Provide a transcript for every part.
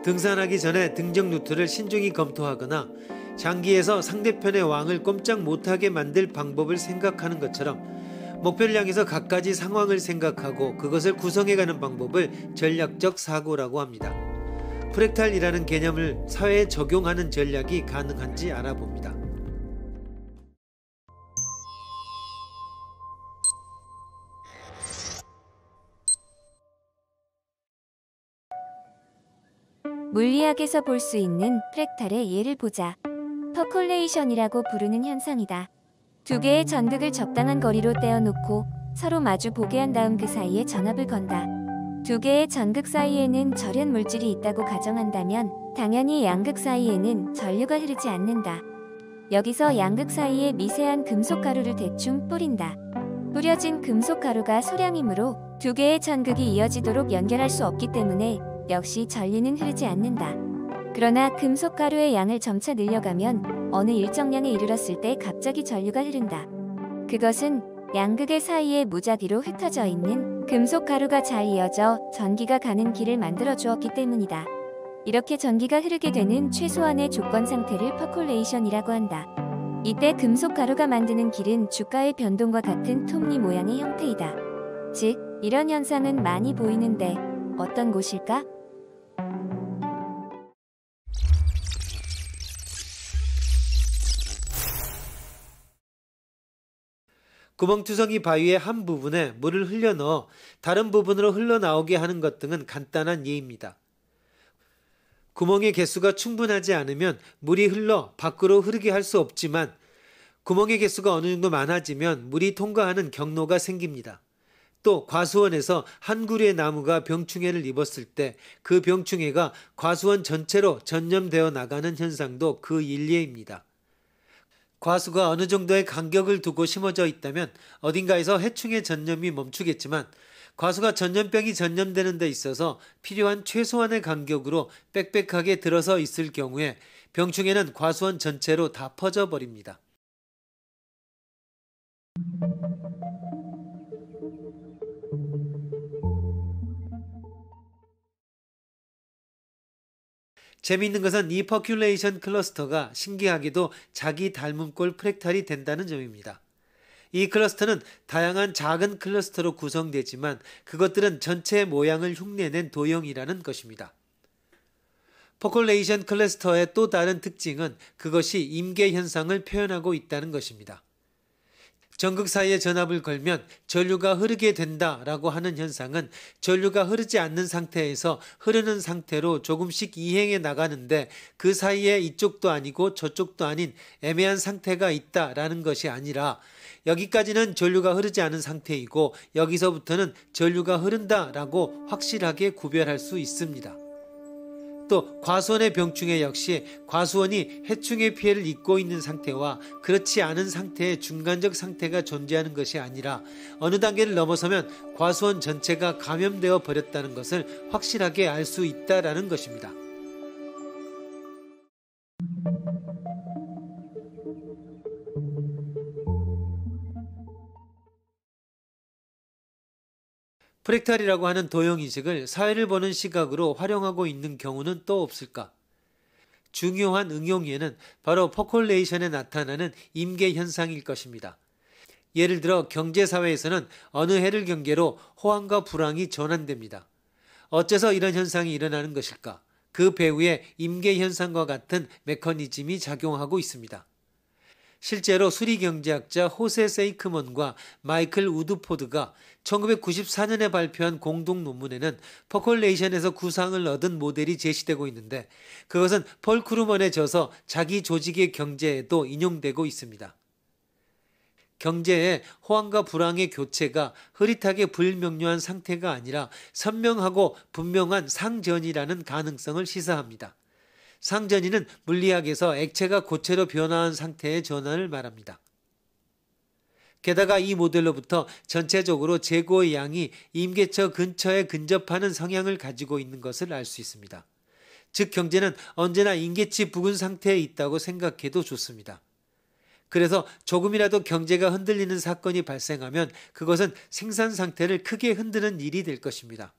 등산하기 전에 등정 루트를 신중히 검토하거나 장기에서 상대편의 왕을 꼼짝 못하게 만들 방법을 생각하는 것처럼 목표를 향해서 갖가지 상황을 생각하고 그것을 구성해가는 방법을 전략적 사고라고 합니다. 프랙탈이라는 개념을 사회에 적용하는 전략이 가능한지 알아봅니다. 물리학에서 볼 수 있는 프랙탈의 예를 보자. 퍼콜레이션이라고 부르는 현상이다. 두 개의 전극을 적당한 거리로 떼어놓고 서로 마주 보게 한 다음 그 사이에 전압을 건다. 두 개의 전극 사이에는 절연 물질이 있다고 가정한다면 당연히 양극 사이에는 전류가 흐르지 않는다. 여기서 양극 사이에 미세한 금속 가루를 대충 뿌린다. 뿌려진 금속 가루가 소량이므로 두 개의 전극이 이어지도록 연결할 수 없기 때문에 역시 전류는 흐르지 않는다. 그러나 금속 가루의 양을 점차 늘려가면 어느 일정량에 이르렀을 때 갑자기 전류가 흐른다. 그것은 양극의 사이에 무작위로 흩어져 있는 금속 가루가 잘 이어져 전기가 가는 길을 만들어 주었기 때문이다. 이렇게 전기가 흐르게 되는 최소한의 조건 상태를 퍼콜레이션이라고 한다. 이때 금속 가루가 만드는 길은 주가의 변동과 같은 톱니 모양의 형태이다. 즉, 이런 현상은 많이 보이는데 어떤 곳일까? 구멍투성이 바위의 한 부분에 물을 흘려 넣어 다른 부분으로 흘러나오게 하는 것 등은 간단한 예입니다. 구멍의 개수가 충분하지 않으면 물이 흘러 밖으로 흐르게 할 수 없지만 구멍의 개수가 어느 정도 많아지면 물이 통과하는 경로가 생깁니다. 또 과수원에서 한 그루의 나무가 병충해를 입었을 때 그 병충해가 과수원 전체로 전염되어 나가는 현상도 그 일례입니다. 과수가 어느 정도의 간격을 두고 심어져 있다면 어딘가에서 해충의 전염이 멈추겠지만 과수가 전염병이 전염되는 데 있어서 필요한 최소한의 간격으로 빽빽하게 들어서 있을 경우에 병충해는 과수원 전체로 다 퍼져버립니다. 재미있는 것은 이 퍼큘레이션 클러스터가 신기하게도 자기 닮은 꼴 프랙탈이 된다는 점입니다. 이 클러스터는 다양한 작은 클러스터로 구성되지만 그것들은 전체의 모양을 흉내낸 도형이라는 것입니다. 퍼콜레이션 클러스터의 또 다른 특징은 그것이 임계 현상을 표현하고 있다는 것입니다. 전극 사이에 전압을 걸면 전류가 흐르게 된다라고 하는 현상은 전류가 흐르지 않는 상태에서 흐르는 상태로 조금씩 이행해 나가는데 그 사이에 이쪽도 아니고 저쪽도 아닌 애매한 상태가 있다라는 것이 아니라 여기까지는 전류가 흐르지 않은 상태이고 여기서부터는 전류가 흐른다라고 확실하게 구별할 수 있습니다. 또 과수원의 병충해 역시 과수원이 해충의 피해를 입고 있는 상태와 그렇지 않은 상태의 중간적 상태가 존재하는 것이 아니라 어느 단계를 넘어서면 과수원 전체가 감염되어 버렸다는 것을 확실하게 알 수 있다라는 것입니다. 프랙탈이라고 하는 도형인식을 사회를 보는 시각으로 활용하고 있는 경우는 또 없을까? 중요한 응용 예는 바로 퍼콜레이션에 나타나는 임계 현상일 것입니다. 예를 들어 경제사회에서는 어느 해를 경계로 호황과 불황이 전환됩니다. 어째서 이런 현상이 일어나는 것일까? 그 배후에 임계 현상과 같은 메커니즘이 작용하고 있습니다. 실제로 수리경제학자 호세 세이크먼과 마이클 우드포드가 1994년에 발표한 공동 논문에는 퍼콜레이션에서 구상을 얻은 모델이 제시되고 있는데 그것은 폴 크루먼에 져서 자기 조직의 경제에도 인용되고 있습니다. 경제의 호황과 불황의 교체가 흐릿하게 불명료한 상태가 아니라 선명하고 분명한 상전이라는 가능성을 시사합니다. 상전이는 물리학에서 액체가 고체로 변화한 상태의 전환을 말합니다. 게다가 이 모델로부터 전체적으로 재고의 양이 임계처 근처에 근접하는 성향을 가지고 있는 것을 알 수 있습니다. 즉 경제는 언제나 임계치 부근 상태에 있다고 생각해도 좋습니다. 그래서 조금이라도 경제가 흔들리는 사건이 발생하면 그것은 생산 상태를 크게 흔드는 일이 될 것입니다.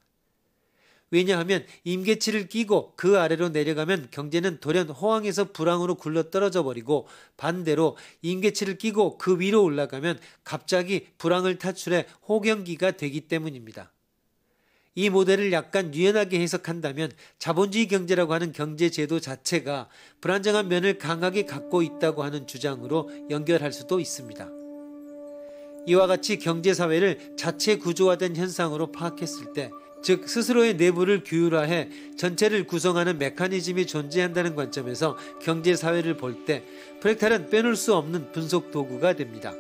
왜냐하면 임계치를 끼고 그 아래로 내려가면 경제는 돌연 호황에서 불황으로 굴러 떨어져 버리고, 반대로 임계치를 끼고 그 위로 올라가면 갑자기 불황을 탈출해 호경기가 되기 때문입니다. 이 모델을 약간 유연하게 해석한다면 자본주의 경제라고 하는 경제제도 자체가 불안정한 면을 강하게 갖고 있다고 하는 주장으로 연결할 수도 있습니다. 이와 같이 경제사회를 자체 구조화된 현상으로 파악했을 때, 즉 스스로의 내부를 규율화해 전체를 구성하는 메커니즘이 존재한다는 관점에서 경제사회를 볼 때 프랙탈은 빼놓을 수 없는 분석 도구가 됩니다.